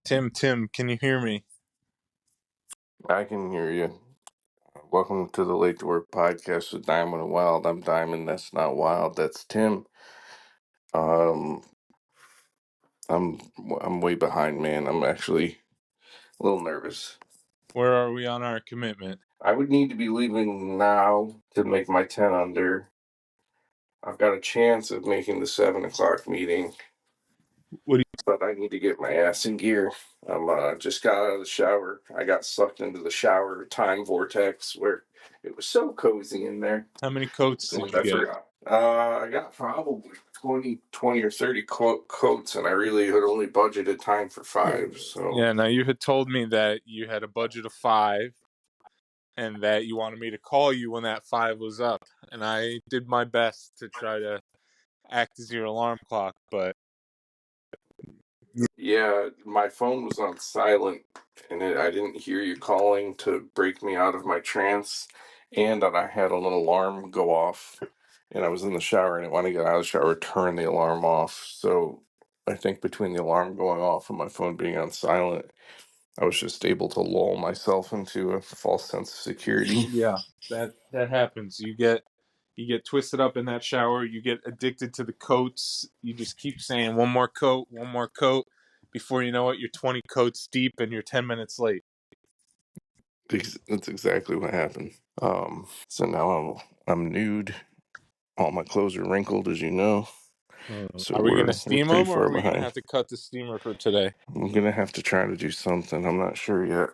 Tim, can you hear me? I can hear you. Welcome to the Late to Work podcast with Diamond and Wild. I'm Diamond. That's not Wild. That's Tim. Um, I'm I'm way behind, man. I'm actually a little nervous. Where are we on our commitment? I would need to be leaving now to make my 10 under. I've got a chance of making the 7 o'clock meeting, What do but I need to get my ass in gear. I'm just got out of the shower. I got sucked into the shower time vortex where it was so cozy in there. How many coats did And you I get? forgot. I got probably 20 or 30 coats, and I really had only budgeted time for 5. So Yeah, now you had told me that you had a budget of 5 and that you wanted me to call you when that 5 was up. And I did my best to try to act as your alarm clock, but yeah, my phone was on silent, and I didn't hear you calling to break me out of my trance, and that I had an alarm go off, and I was in the shower, and I want to get out of the shower, turn the alarm off. So I think between the alarm going off and my phone being on silent, I was just able to lull myself into a false sense of security. yeah, that happens. You get twisted up in that shower, you get addicted to the coats. You just keep saying one more coat, one more coat. Before you know it, you're 20 coats deep and you're 10 minutes late. That's exactly what happened. So now I'm nude. All my clothes are wrinkled, as you know. So Are we going to we're steam pretty them or far are we going to behind. have to cut the steamer for today? I'm gonna have to try to do something. I'm not sure yet.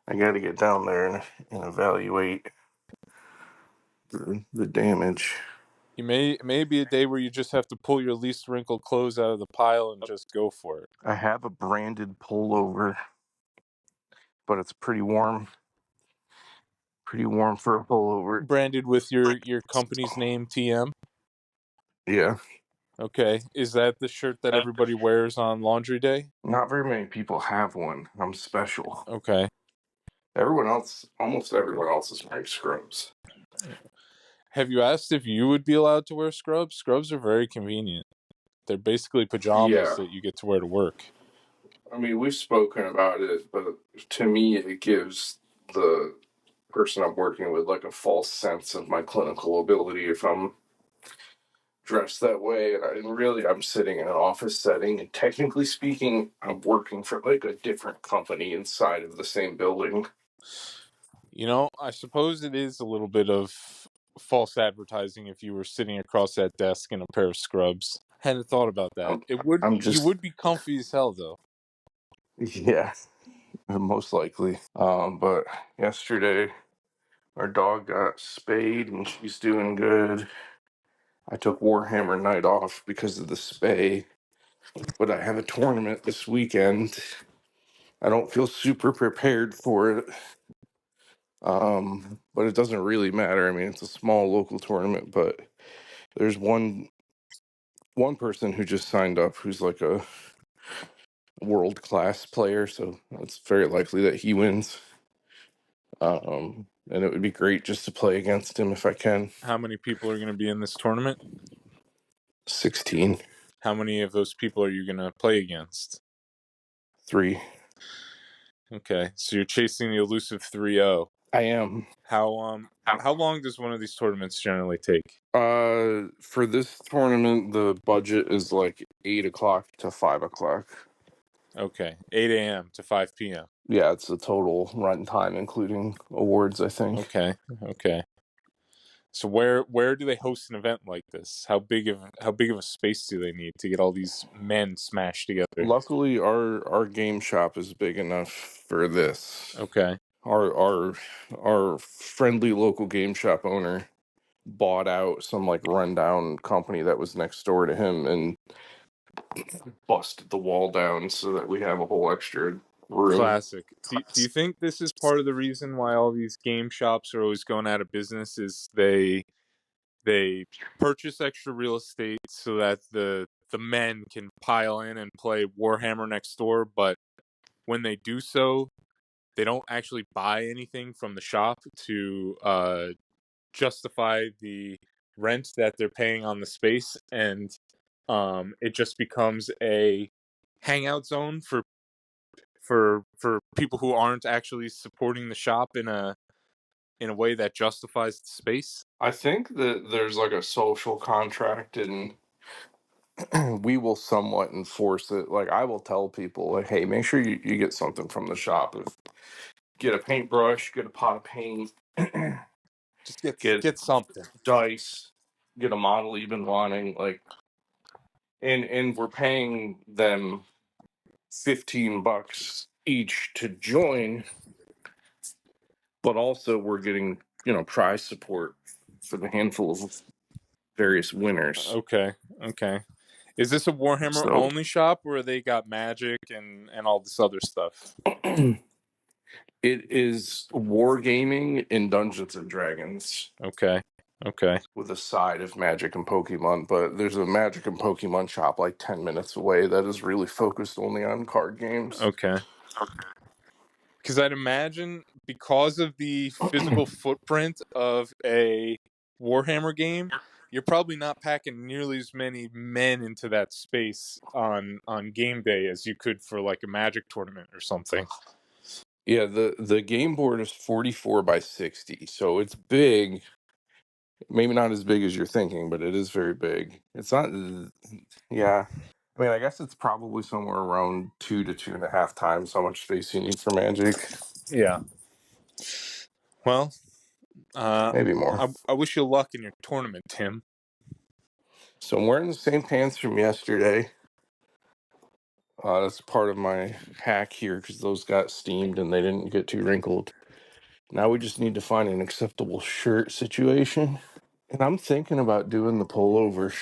I got to get down there and evaluate the damage. You may be a day where you just have to pull your least wrinkled clothes out of the pile and just go for it. I have a branded pullover, but it's pretty warm. Pretty warm for a pullover. Branded with your company's name, TM. Yeah. Okay, is that the shirt that everybody wears on laundry day? Not very many people have one. I'm special. Okay. Almost everyone else is wearing scrubs. Have you asked if you would be allowed to wear scrubs? Scrubs are very convenient. They're basically pajamas Yeah. that you get to wear to work. I mean, we've spoken about it, but to me, it gives the person I'm working with like a false sense of my clinical ability if I'm dressed that way. And I'm sitting in an office setting, and technically speaking, I'm working for like a different company inside of the same building. I suppose it is a little bit of false advertising if you were sitting across that desk in a pair of scrubs. Hadn't thought about that. I'm, I'm You just, would be comfy as hell though. yeah, most likely. But yesterday, our dog got spayed, and she's doing good. I took Warhammer night off because of the spay, but I have a tournament this weekend. I don't feel super prepared for it, but it doesn't really matter. I mean, it's a small local tournament, but there's one person who just signed up who's like a world class player, so it's very likely that he wins. And it would be great just to play against him if I can. How many people are going to be in this tournament? 16. How many of those people are you going to play against? 3. Okay, so you're chasing the elusive 3-0. I am. How long does one of these tournaments generally take? For this tournament, the budget is like 8 o'clock to 5 o'clock. Okay, 8 a.m. to 5 p.m. Yeah, it's the total run time, including awards, I think. Okay. So where do they host an event like this? How big of a space do they need to get all these men smashed together? Luckily, our game shop is big enough for this. Okay. Our friendly local game shop owner bought out some like rundown company that was next door to him and busted the wall down so that we have a whole extra room. Classic. Do you think this is part of the reason why all these game shops are always going out of business? Is they purchase extra real estate so that the men can pile in and play Warhammer next door, but when they do so, they don't actually buy anything from the shop to justify the rent that they're paying on the space, and it just becomes a hangout zone for for people who aren't actually supporting the shop in a way that justifies the space? I think that there's like a social contract, and we will somewhat enforce it. Like, I will tell people, like, hey, make sure you get something from the shop. If get a paintbrush, get a pot of paint, Just get get something. dice, get a model you've been wanting, like, and we're paying them $15 each to join, but also we're getting, prize support for the handful of various winners. Okay, okay. Is this a Warhammer So only shop where they got magic and all this other stuff? it is wargaming in Dungeons and Dragons Okay, okay, with a side of Magic and Pokemon, but there's a Magic and Pokemon shop like 10 minutes away that is really focused only on card games. okay. Because I'd imagine because of the physical footprint of a Warhammer game, you're probably not packing nearly as many men into that space on game day as you could for like a Magic tournament or something. Yeah, the game board is 44 by 60, so it's big. Maybe not as big as you're thinking, but it is very big. It's not, yeah. I mean, I guess it's probably somewhere around 2 to 2.5 times how much space you need for Magic. Yeah. Well, Maybe more. I wish you luck in your tournament, Tim. So I'm wearing the same pants from yesterday. That's part of my hack here because those got steamed and they didn't get too wrinkled. Now we just need to find an acceptable shirt situation. And I'm thinking about doing the pullover.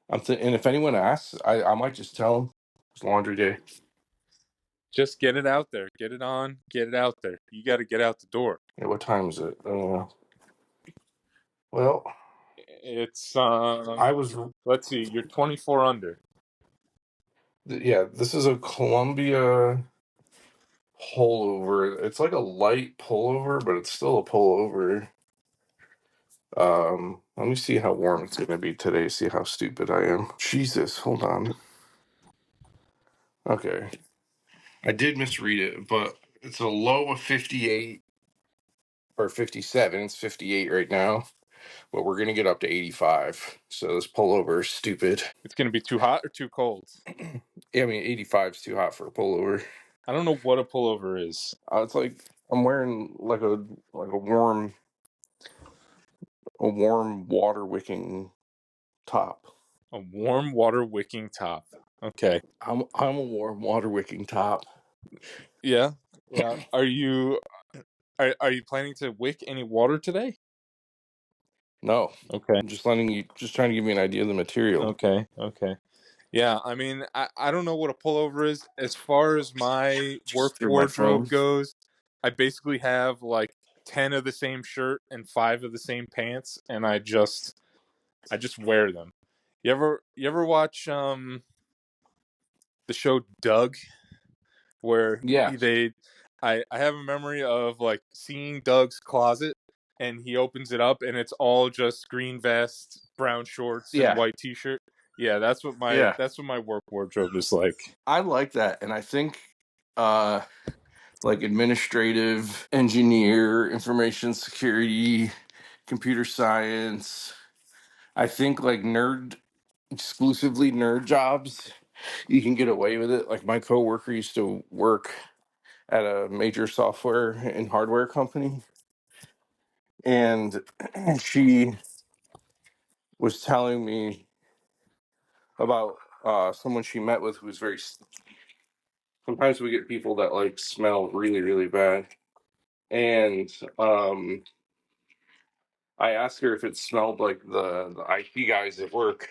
And if anyone asks, I might just tell them it's laundry day. Just get it out there. Get it on. Get it out there. You got to get out the door. Yeah, what time is it? Well, It's I was, let's see. You're 24 under. yeah, this is a Columbia pullover. It's like a light pullover, but it's still a pullover. Let me see how warm it's gonna be today, see how stupid I am. Jesus, hold on. Okay. I did misread it, but it's a low of 58 or 57. It's 58 right now, but we're gonna get up to 85. So this pullover is stupid. It's going to be too hot or too cold. Yeah, I mean 85 is too hot for a pullover. I don't know what a pullover is. It's like I'm wearing like a warm water wicking top. A warm water wicking top. Okay. I'm a warm water wicking top. Yeah. Yeah. Are you planning to wick any water today? No, Okay. I'm just just trying to give you an idea of the material. Okay. Okay. Yeah, I mean, I don't know what a pullover is. As far as my work Just through my wardrobe phone. goes, I basically have like 10 of the same shirt and 5 of the same pants, and I just wear them. You ever watch the show Doug, where Yeah, I have a memory of like seeing Doug's closet, and he opens it up and it's all just green vest, brown shorts, and yeah, white t-shirt. Yeah, yeah. that's what my work wardrobe is like. I like that, and I think uh, like administrative, engineer, information security, computer science. I think like exclusively nerd jobs, you can get away with it. Like my coworker used to work at a major software and hardware company, and she was telling me about someone she met with who was very. Sometimes we get people that like smell really, really bad, and I asked her if it smelled like the IT guys at work,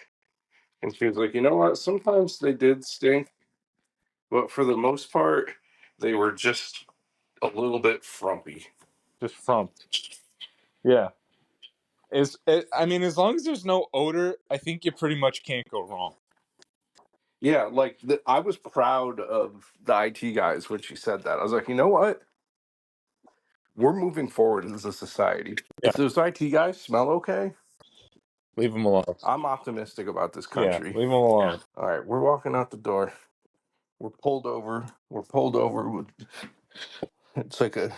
and she was like, "You know what? Sometimes they did stink, but for the most part, they were just a little bit frumpy." Just frumped. Yeah. I mean, as long as there's no odor, I think you pretty much can't go wrong. Yeah, like I was proud of the IT guys when she said that. I was like, you know what? We're moving forward as a society. Yeah. If those IT guys smell okay, Leave them alone. I'm optimistic about this Yeah, country. leave them alone. All right, we're walking out the door. We're pulled over. We're pulled over with. It's like a.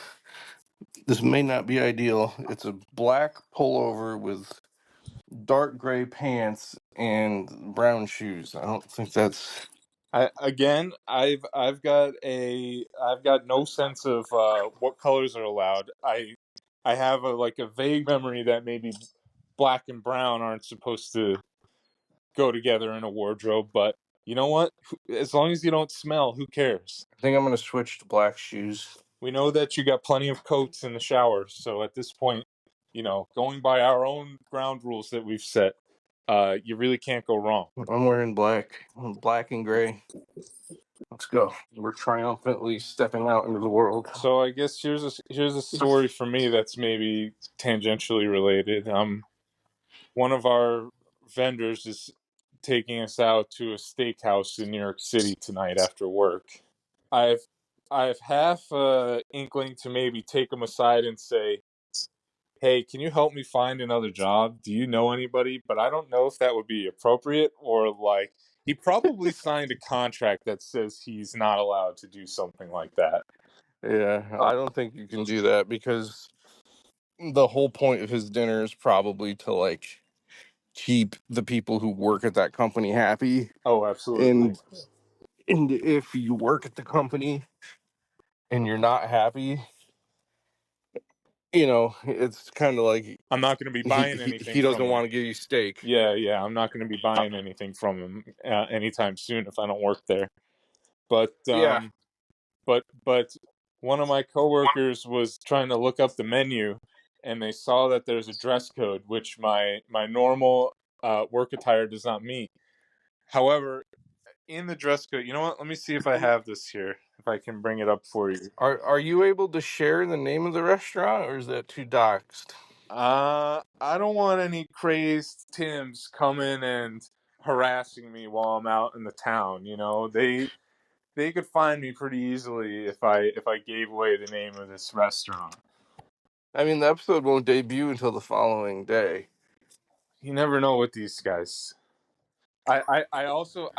This may not be ideal. It's a black pullover with dark gray pants and brown shoes. I don't think that's. I've got no sense of what colors are allowed. I have a vague memory that maybe black and brown aren't supposed to go together in a wardrobe, but you know what? As long as you don't smell, who cares? I think I'm gonna switch to black shoes. We know that you got plenty of coats in the shower, so at this point, going by our own ground rules that we've set, you really can't go wrong. I'm wearing black, black and gray. Let's go. We're triumphantly stepping out into the world. So I guess here's a story for me that's maybe tangentially related. One of our vendors is taking us out to a steakhouse in New York City tonight after work. I've I've half inkling to maybe take him aside and say, "Hey, can you help me find another job? Do you know anybody?" But I don't know if that would be appropriate or like he probably signed a contract that says he's not allowed to do something like that. Yeah, I don't think you can do that because the whole point of his dinner is probably to like keep the people who work at that company happy. Oh, absolutely. And and if you work at the company and you're not happy, it's kind of like I'm not going to be he, buying he anything he from doesn't him. want to give you steak. Yeah, I'm not going to be buying anything from him anytime soon if I don't work there. But Yeah. but one of my coworkers was trying to look up the menu, and they saw that there's a dress code, which my normal work attire does not meet. However, in the dress code, you know what? Let me see if I have this here, if I can bring it up for you. Are you able to share the name of the restaurant, or is that too doxed? I don't want any crazed Tims coming and harassing me while I'm out in the town. They could find me pretty easily if I gave away the name of this restaurant. I mean, the episode won't debut until the following day. You never know with these guys. I also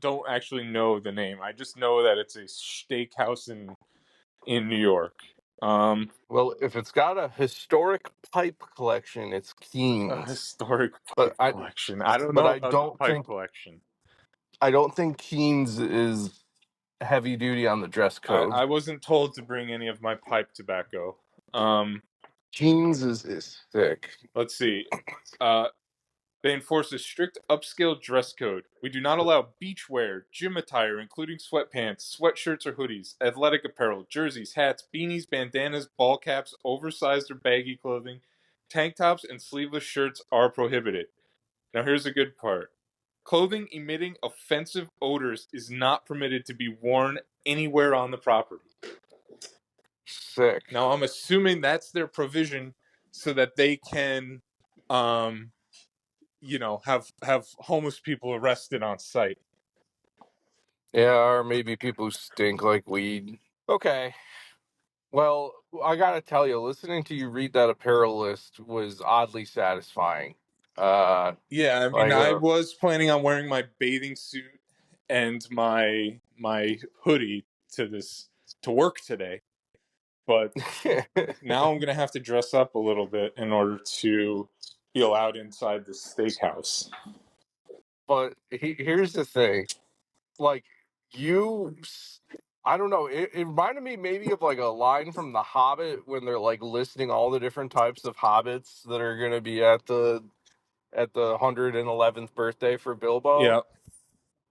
don't actually know the name. I just know that it's a steakhouse in New York. Well, if it's got a historic pipe collection, it's A Keen's. historic But pipe I collection. I don't but know I about the don't pipe think collection. I don't think Keen's is heavy duty on the dress code. I wasn't told to bring any of my pipe tobacco. Um, Keen's is thick. let's see. Uh, They enforce a strict upscale dress code. We do not allow beachwear, gym attire, including sweatpants, sweatshirts or hoodies, athletic apparel, jerseys, hats, beanies, bandanas, ball caps, oversized or baggy clothing. Tank tops and sleeveless shirts are prohibited. Now, here's a good part. Clothing emitting offensive odors is not permitted to be worn anywhere on the property. Sick. Now, I'm assuming that's their provision so that they can have homeless people arrested on site. Yeah, or maybe people who stink like weed. Okay. Well, I gotta tell you, listening to you read that apparel list was oddly satisfying. Uh, Yeah, I mean, like, I was planning on wearing my bathing suit and my hoodie to work today, but now I'm gonna have to dress up a little bit in order to be allowed inside the steakhouse. but here's the thing. Like, you, I don't know. It reminded me maybe of like a line from The Hobbit when they're like listing all the different types of hobbits that are gonna be at the 111th birthday for Bilbo, Yeah,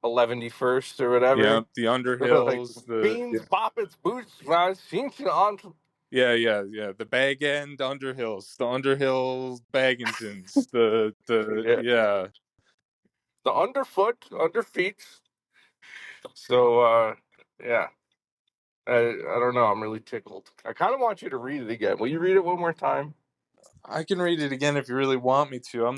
111st or yeah, whatever. the They're like Underhills, beans, boppets, boots, the yeah, the bag end Underhills, the Underhill Bagginsons, the yeah, yeah. the underfoot, underfeet. So yeah, I don't know. I'm really tickled. I kind of want you to read it again. Will you read it one more time? I can read it again if you really want me to.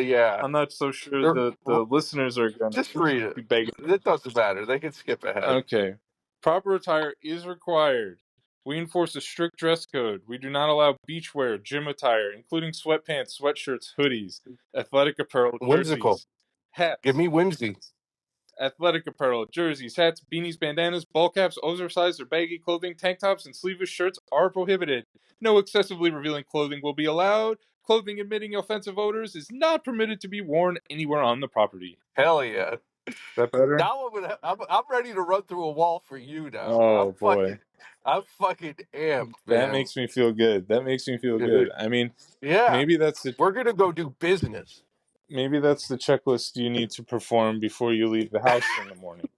Yeah. I'm not so sure They're- the listeners are gonna just read it. be begging. It doesn't matter. They can skip ahead. Okay. Proper attire is required. We enforce a strict dress code. We do not allow beachwear, gym attire, including sweatpants, sweatshirts, hoodies, athletic apparel, Whimsical. jerseys, Give hats, me whimsy. athletic apparel, jerseys, hats, beanies, bandanas, ball caps, oversized or baggy clothing, tank tops, and sleeveless shirts are prohibited. No excessively revealing clothing will be allowed. Clothing emitting offensive odors is not permitted to be worn anywhere on the property. Hell yeah. Is that better? Now I'm ready to run through a wall for you now. Oh boy. I'm fucking amped, That man. makes me feel good. That makes me feel good. I mean, Yeah. maybe that's the We're gonna go do business. maybe that's the checklist you need to perform before you leave the house in the morning.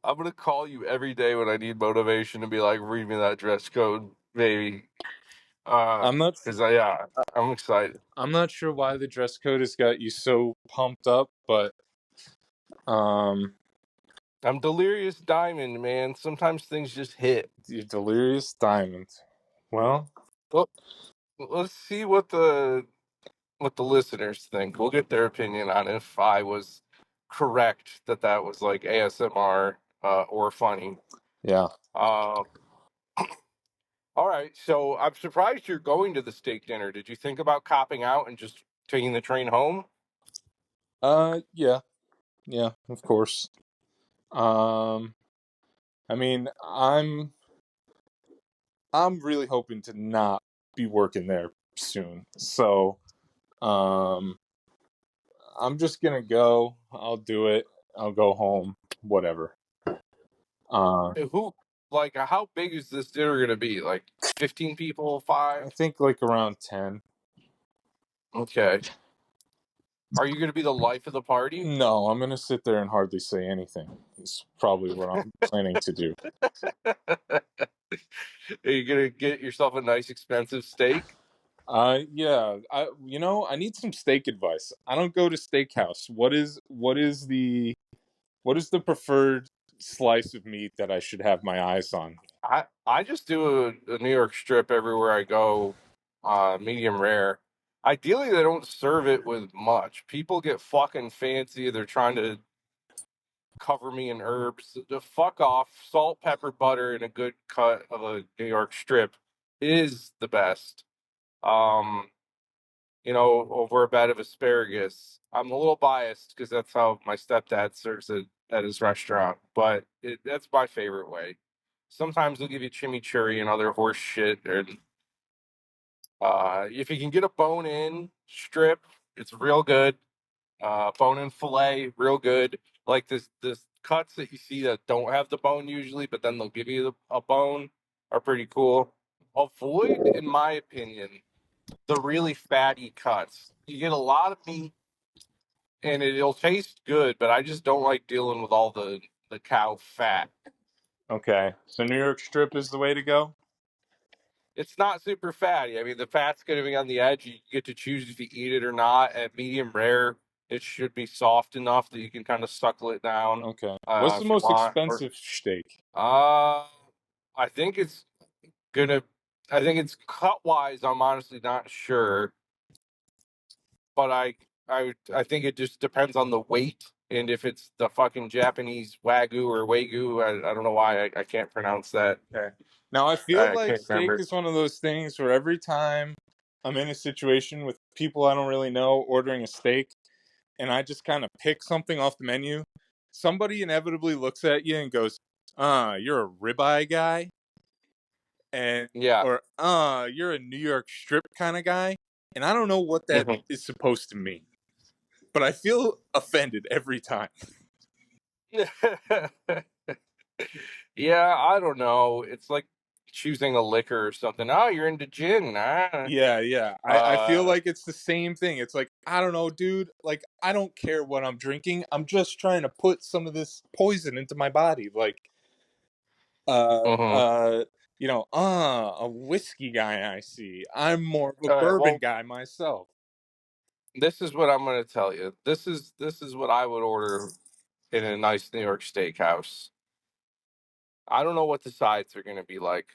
I'm gonna call you every day when I need motivation and be like, read me that dress code, baby. I'm not Yeah, I'm excited. I'm not sure why the dress code has got you so pumped up, but um I'm delirious diamond, man. Sometimes things just hit. you're delirious diamond. Well, Well, let's see what the listeners think. We'll get their opinion on if I was correct that that was like ASMR or funny. yeah. Uh, all right, so I'm surprised you're going to the steak dinner. Did you think about copping out and just taking the train home? Yeah. Yeah, of course. Um I mean, I'm really hoping to not be working there soon. So, um I'm just going to go. I'll do it. I'll go home, whatever. Uh Who, like, how big is this dinner going to be? Like 15 people, I five? think like around 10. Okay. Are you going to be the life of the party? No, I'm going to sit there and hardly say anything. Is probably what I'm planning to do. Are you going to get yourself a nice, expensive steak? Yeah, I need some steak advice. I don't go to steakhouse. What is the preferred slice of meat that I should have my eyes on? I just do a New York strip everywhere I go, medium rare. Ideally, they don't serve it with much. People get fucking fancy. They're trying to cover me in herbs. The fuck off. Salt, pepper, butter, and a good cut of a New York strip is the best. Um, over a bed of asparagus. I'm a little biased because that's how my stepdad serves it at his restaurant, but that's my favorite way. Sometimes they'll give you chimichurri and other horse shit. And if you can get a bone in strip, it's real good. Bone in fillet, real good. Like this cuts that you see that don't have the bone usually, but then they'll give you a bone are pretty cool. Avoid, in my opinion, the really fatty cuts. You get a lot of meat and it'll taste good, but I just don't like dealing with all the cow fat. Okay, so New York strip is the way to go. It's not super fatty. I mean, the fat's going to be on the edge. You get to choose if you eat it or not. At medium rare, it should be soft enough that you can kind of suckle it down Okay, what's the if you most want. Or expensive steak? I think it's gonna. I think it's cut wise. I'm honestly not sure, but I think it just depends on the weight and if it's the fucking Japanese wagyu or wagyu. I don't know why I can't pronounce that. Okay, now I feel I like can't steak remember. is one of those things where every time I'm in a situation with people I don't really know ordering a steak, and I just kind of pick something off the menu, somebody inevitably looks at you and goes, you're a ribeye guy," and Yeah. or you're a New York strip kind of guy, and I don't know what that Mhm. is supposed to mean, but I feel offended every time. Yeah, I don't know. It's like choosing a liquor or something. Oh, you're into gin. Ah. Yeah, yeah. I feel Uh, like it's the same thing. It's like, I don't know, dude. Like, I don't care what I'm drinking. I'm just trying to put some of this poison into my body. Like, uh, mhm. uh, a whiskey guy I see. I'm more of a All right. bourbon Well, guy myself. this is what I'm going to tell you. This is what I would order in a nice New York steakhouse. I don't know what the sides are going to be like,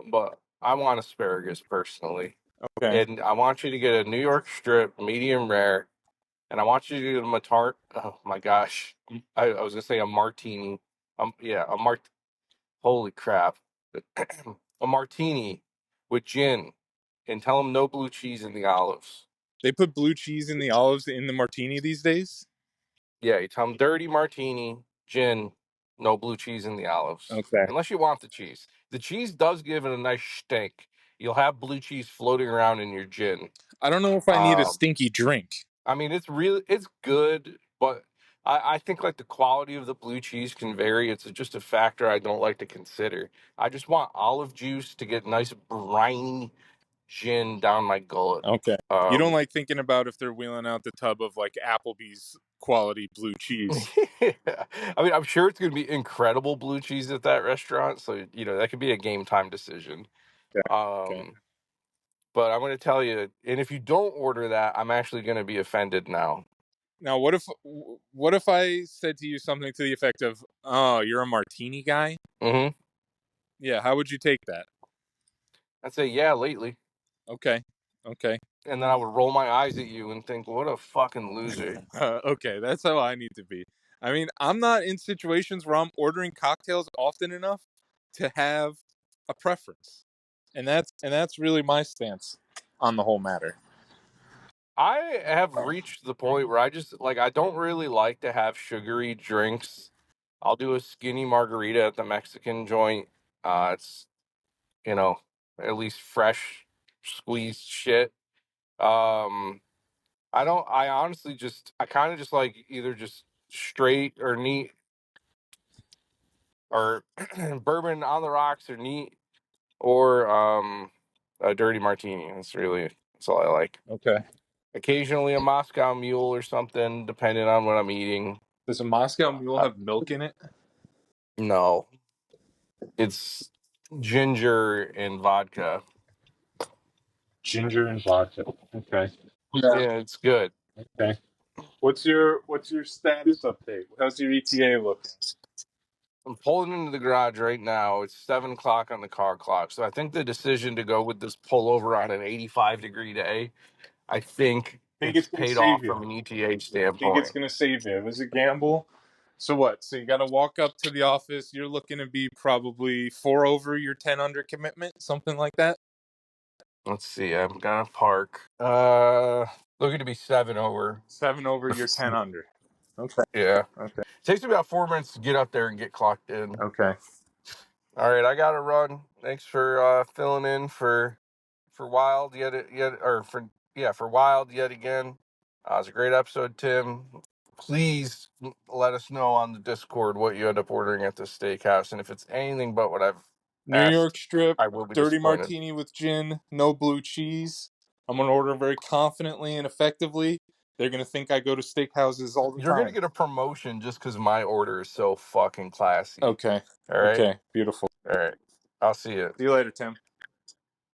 but I want asparagus personally. Okay. And I want you to get a New York strip, medium rare, and I want you to get a matart. Oh my gosh, I was gonna say a martini. Yeah, Holy crap, a martini with gin, and tell them no blue cheese in the olives. They put blue cheese in the olives in the martini these days? Yeah, you tell them dirty martini, gin, no blue cheese in the olives. Okay. Unless you want the cheese. The cheese does give it a nice stink. You'll have blue cheese floating around in your gin. I don't know if I need a Um, stinky drink. I mean, it's good, but I think like the quality of the blue cheese can vary. It's just a factor I don't like to consider. I just want olive juice to get nice briny gin down my gullet. Okay. You don't Um, like thinking about if they're wheeling out the tub of like Applebee's quality blue cheese. yeah. I mean, I'm sure it's going to be incredible blue cheese at that restaurant, so that could be a game time decision. Okay. Okay. Um, but I'm going to tell you, and if you don't order that, I'm actually going to be offended now. Now, what if I said to you something to the effect of, "Oh, you're a martini guy"? Hmm. Yeah, how would you take that? I'd say, yeah, lately. Okay. Okay. And then I would roll my eyes at you and think, what a fucking loser. Okay, that's how I need to be. I mean, I'm not in situations where I'm ordering cocktails often enough to have a preference. And that's really my stance on the whole matter. I have reached the point where I just like I don't really like to have sugary drinks. I'll do a skinny margarita at the Mexican joint. It's you know at least fresh squeezed shit. Um, I don't. I honestly just I kind of just like either just straight or neat or bourbon on the rocks or neat or a dirty martini. That's all I like. Okay. Occasionally a Moscow Mule or something, depending on what I'm eating. Does a Moscow Mule Uh, have milk in it? no, it's ginger and vodka. Ginger and vodka. Okay. Yeah. Yeah, it's good. Okay. What's your status update? How's your ETA looking? I'm pulling into the garage right now. It's 7 o'clock on the car clock. So I think the decision to go with this pullover on an 85-degree day, I think Think it's it's gonna paid save off you. from an ETA Think it's standpoint. gonna save you. It was a gamble. So what? So you got to walk up to the office. You're looking to be probably 4 over your 10 under commitment, something like that. Let's see. I'm gonna park. Looking to be 7 over. 7 over your 10 under. Okay. Yeah. Okay. Takes me about 4 minutes to get up there and get clocked in. Okay. All right, I gotta run. Thanks for filling in for Wild yet or for yeah for Wild yet again. It was a great episode, Tim. Please let us know on the Discord what you end up ordering at the steakhouse, and if it's anything but what I've New York asked, strip, I will be dirty disappointed. martini with gin, no blue cheese. I'm gonna order very confidently and effectively. They're gonna think I go to steakhouses all the You're gonna time. get a promotion just because my order is so fucking classy. Okay. All right, Okay. Beautiful. all right. I'll see you. See you later, Tim.